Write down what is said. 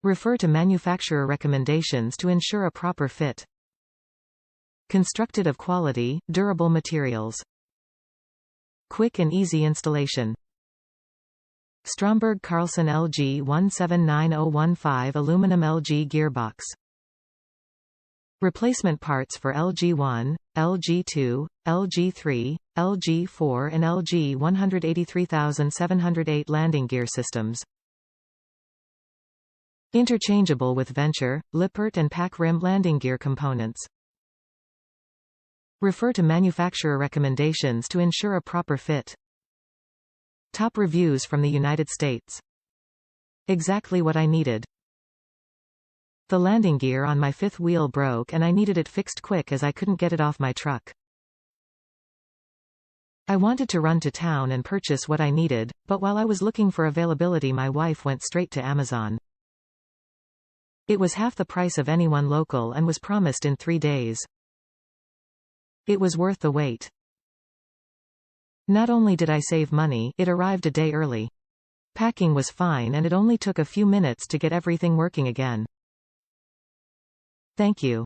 Refer to manufacturer recommendations to ensure a proper fit. Constructed of quality, durable materials. Quick and easy installation. Stromberg Carlson LG-179015 aluminum LG gearbox. Replacement parts for LG-1, LG-2, LG-3, LG-4 and LG-183708 landing gear systems. Interchangeable with Venture, Lippert and Pac-Rim landing gear components. Refer to manufacturer recommendations to ensure a proper fit. Top reviews from the United States. Exactly what I needed. The landing gear on my fifth wheel broke and I needed it fixed quick as I couldn't get it off my truck. I wanted to run to town and purchase what I needed, but while I was looking for availability my wife went straight to Amazon. It was half the price of anyone local and was promised in 3 days. It was worth the wait. Not only did I save money, it arrived a day early. Packing was fine and it only took a few minutes to get everything working again. Thank you.